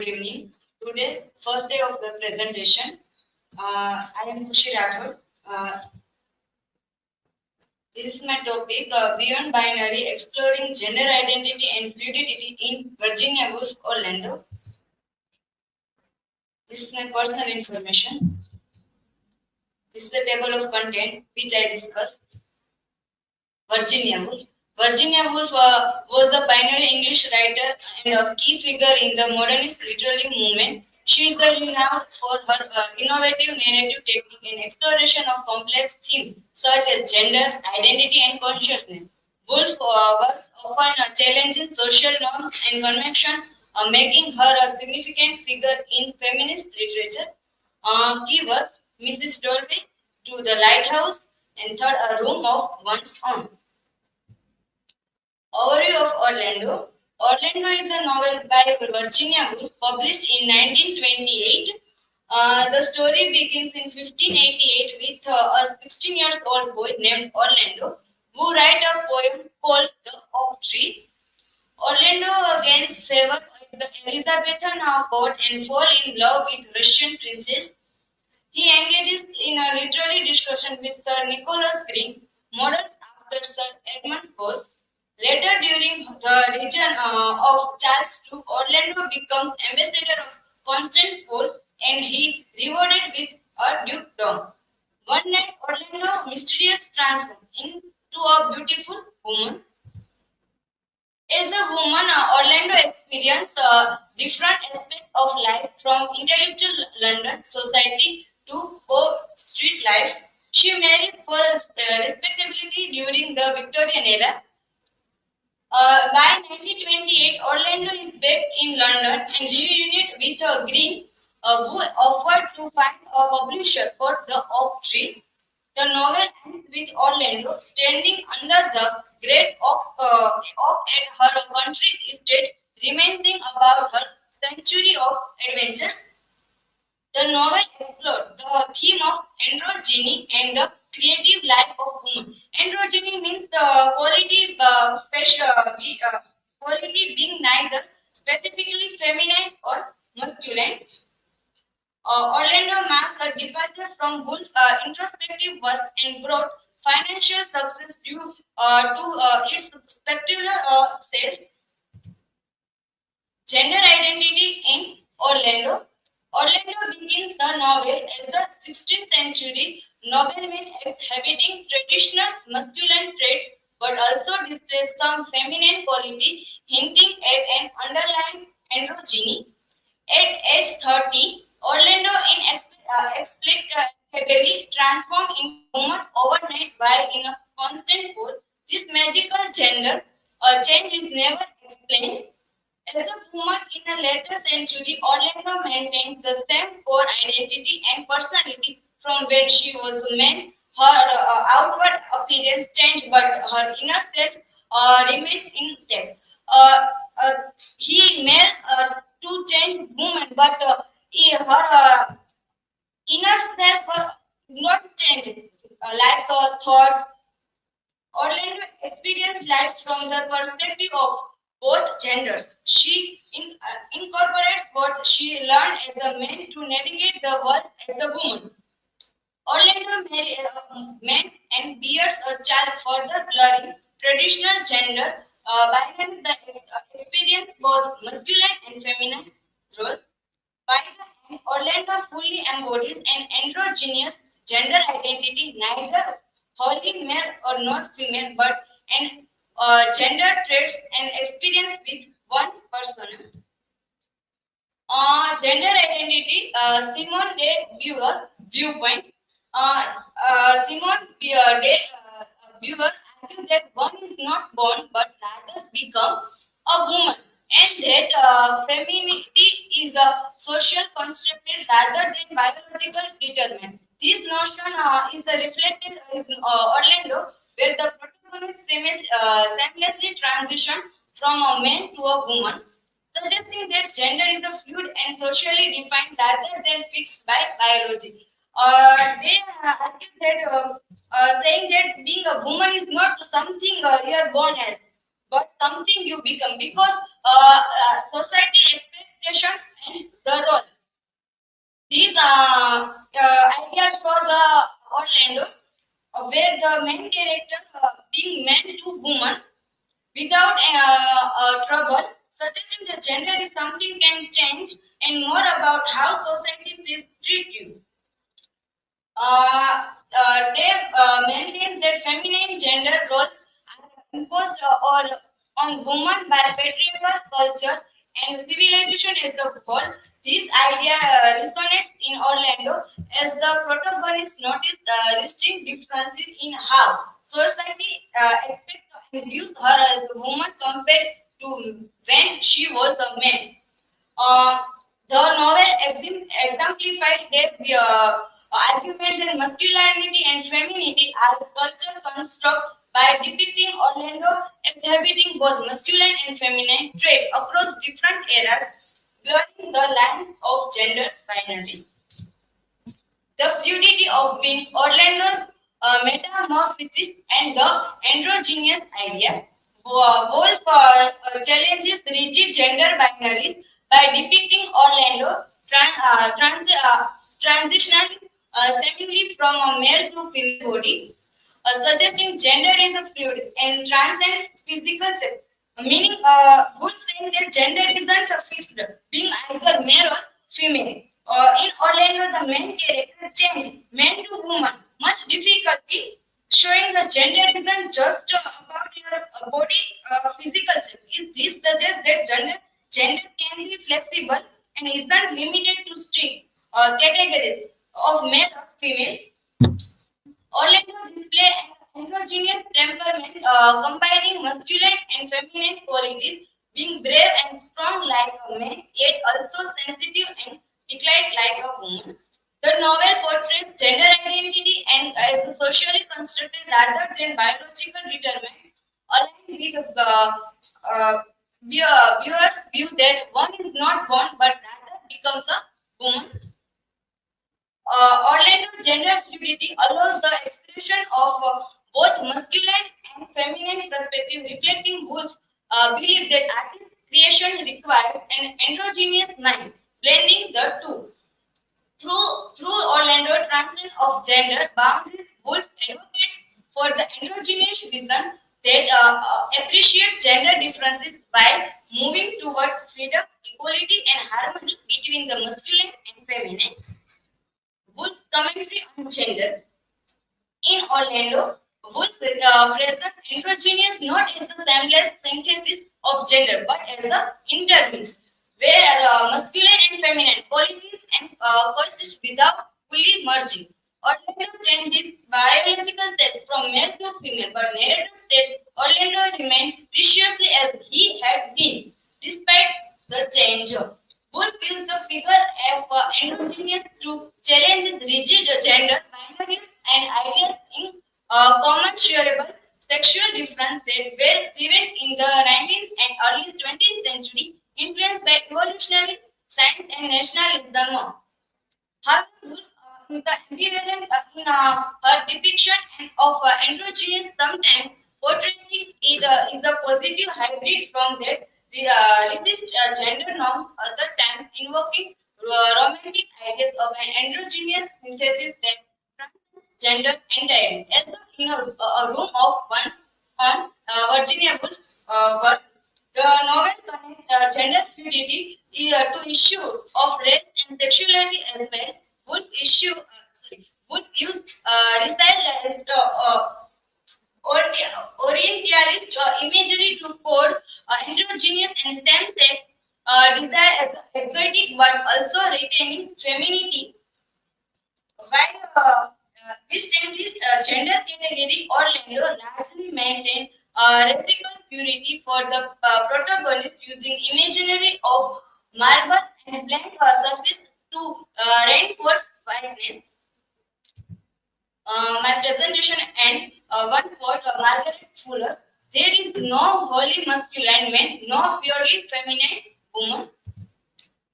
Good evening. Today, first day of the presentation. I am Khushi Rathod. This is my topic, Beyond Binary, Exploring Gender Identity and Fluidity in Virginia Woolf, Orlando. This is my personal information. This is the table of content which I discussed. Virginia Woolf. Virginia Woolf was the pioneer English writer and a key figure in the modernist literary movement. She is renowned for her innovative narrative technique and exploration of complex themes such as gender, identity, and consciousness. Woolf works often challenging social norms and convention, making her a significant figure in feminist literature. Key works: Mrs. Dolby, To the Lighthouse, and Third, A Room of One's Own. Overview of Orlando. Orlando is a novel by Virginia Woolf published in 1928. The story begins in 1588 with a 16-year-old boy named Orlando who writes a poem called The Oak Tree. Orlando gains favor at the Elizabethan court and falls in love with Russian princess. He engages in a literary discussion with Sir Nicholas Green, modeled after Sir Edmund Gosse. Later, during the reign of Charles II, Orlando becomes ambassador of Constantinople and he rewarded with a dukedom. One night, Orlando mysteriously transforms into a beautiful woman. As a woman, Orlando experienced different aspects of life from intellectual London society to poor street life. She marries for respectability during the Victorian era. By 1928, Orlando is back in London and reunited with Green, who offered to find a publisher for The Oak Tree. The novel ends with Orlando standing under the great oak at her country estate, reminiscing about her century of adventures. The novel explored the theme of androgyny and the creative life of women. Androgyny means the quality being neither specifically feminine or masculine. Orlando marked a departure from Woolf's introspective work and brought financial success due to its spectacular sales. Gender identity in Orlando. Orlando begins the novel as the 16th century nobleman exhibiting traditional masculine traits but also displays some feminine quality, hinting at an underlying androgyny. At age 30, Orlando inexplicably transformed into a woman overnight while in a constant pool. This magical gender change is never explained. As a woman in a later century, Orlando maintains the same core identity and personality from when she was a man. Her outward appearance changed, but her inner self remained intact. Uh, uh, he made to change woman, but her inner self not changed. Thought, Orlando experienced life from the perspective of both genders. She incorporates what she learned as a man to navigate the world as a woman. Orlando married a man and bears a child, further blurring traditional gender binary. The experience both masculine and feminine role. By the end, Orlando fully embodies an androgynous gender identity, neither wholly male or not female, but an gender traits and experience with one person. Gender identity, Simone de Beauvoir viewpoint. Simone de Beauvoir argues that one is not born but rather become a woman, and that femininity is a social construct rather than biological determinant. This notion is reflected in Orlando, where the protagonist seamlessly transition from a man to a woman, suggesting that gender is a fluid and socially defined rather than fixed by biology. They argue that saying that being a woman is not something you are born as, but something you become, because society expectation and the role. These ideas for the Orlando, where the main character being man to woman without trouble, suggesting that gender is something can change, and more about how society sees treat you. Dave maintains that feminine gender roles are imposed or on women by patriarchal culture and civilization as a whole. This idea resonates in Orlando as the protagonist notices distinct differences in how society expects and views her as a woman compared to when she was a man. Uh, the novel exemplified the argument that masculinity and femininity are a culture construct by depicting Orlando exhibiting both masculine and feminine traits across different eras, blurring the lines of gender binaries. The fluidity of being Orlando's metamorphosis and the androgynous idea. Wolf challenges rigid gender binaries by depicting Orlando transitioning seemingly from a male to female body, suggesting gender is a fluid and transcend physical sex. Meaning, Wood saying that gender isn't a fixed, being either male or female. In Orlando, the main character changed man to woman, much difficulty, showing the gender isn't just about your body physical sex. This suggests that gender can be flexible and isn't limited to strict categories of male or female. Orlando display an androgynous temperament combining masculine and feminine qualities, being brave and strong like a man, yet also sensitive and delicate like a woman. The novel portrays gender identity and as a socially constructed rather than biological determinant, aligned with viewers' view that one is not born but rather becomes a woman. Orlando gender fluidity allows the expression of both masculine and feminine perspective, reflecting Woolf's belief that artist creation requires an androgynous mind, blending the two. Through Orlando transcend of gender boundaries, Woolf advocates for the androgynous vision that appreciates gender differences while moving towards freedom, equality, and harmony between the masculine and feminine. Woolf's commentary on gender. In Orlando, Woolf presents androgynous not as the seamless synthesis of gender, but as the intermix, where masculine and feminine qualities and coexist without fully merging. Orlando changes biological sex from male to female, but narrative state Orlando remained preciously as he had been, despite the change. Woolf is the figure of androgynous to challenge rigid gender binaries and ideas in commensurable sexual difference that were prevalent in the 19th and early 20th century, influenced by evolutionary science and nationalism. However, Woolf is the ambivalent in her depiction and of androgynous, sometimes portraying it is a positive hybrid from that resist gender norms, other times invoking romantic ideas of an androgynous synthesis that transcends gender entirely. As the in a room of once on Virginia Woolf's work, the novel connects gender fluidity to issue of race and sexuality as well. Would issue would use resilience Orientalist imagery to code androgynous and same-sex desire as exotic but also retaining femininity. While established gender category, Orlando largely maintained radical purity for the protagonist using imaginary of marble and blank surface to reinforce whiteness. My presentation and one quote Margaret Fuller. There is no wholly masculine man, no purely feminine woman.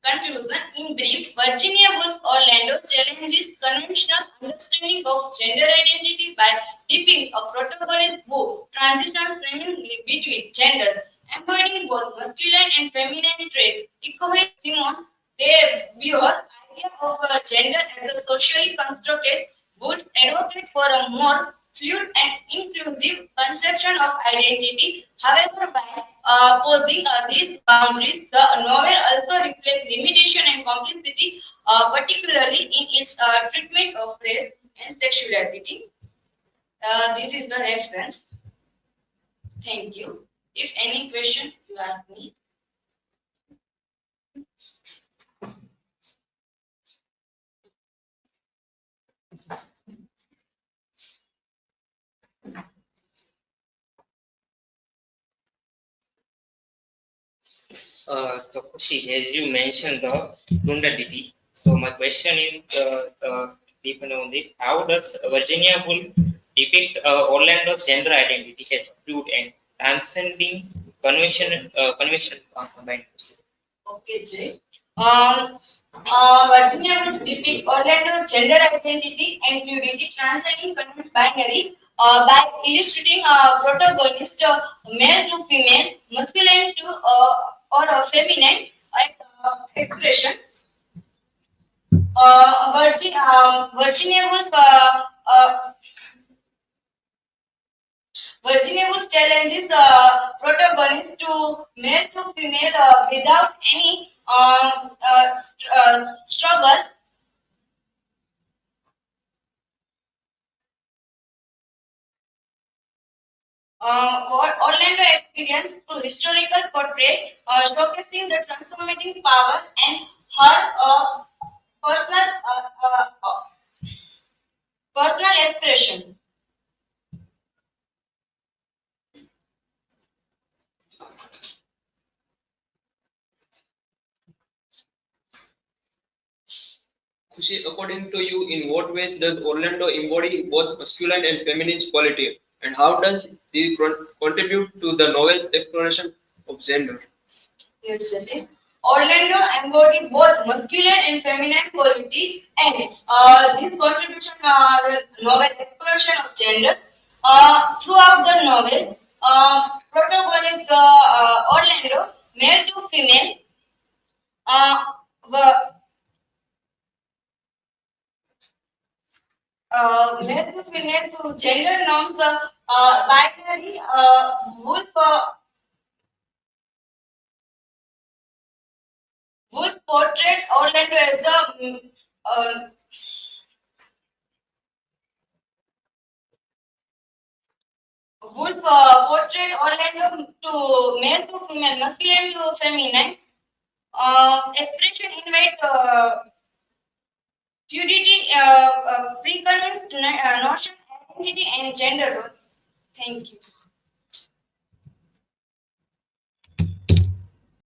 Conclusion. In brief, Virginia Woolf Orlando challenges conventional understanding of gender identity by deeping a protagonist who transitions seamlessly between genders, embodying both masculine and feminine traits. Echoing Simone de Beauvoir's idea of gender as a socially constructed, Woolf advocated for a more fluid and inclusive conception of identity. However, by posing these boundaries, the novel also reflects limitation and complexity, particularly in its treatment of race and sexuality. This is the reference. Thank you. If any question, you ask me. So, Kushi, as you mentioned the fluidity, so my question is depend on this. How does Virginia Woolf depict Orlando's gender identity as fluid and transcending convention combined? Okay, Jay. Virginia would depict Orlando's gender identity and fluidity transcending binary by illustrating a protagonist male to female, masculine to or feminine expression. Virginia Woolf Virginia Woolf challenges the protagonist to male to female without any struggle. Orlando experience to historical portrait, showcasing the transformative power and her personal personal expression. Kushi, according to you, in what ways does Orlando embody both masculine and feminine quality, and how does he contribute to the novel's exploration of gender? Yes, Jatin. Orlando embodied both masculine and feminine quality, and this contribution the novel exploration of gender throughout the novel. Protagonist Orlando, male to female, were male to female to gender norms, binary, Woolf. Woolf portrayed Orlando as the Woolf portrayed Orlando to male to female, masculine to feminine. Expression invite fluidity, preconceived notion, identity, and gender roles. Thank you.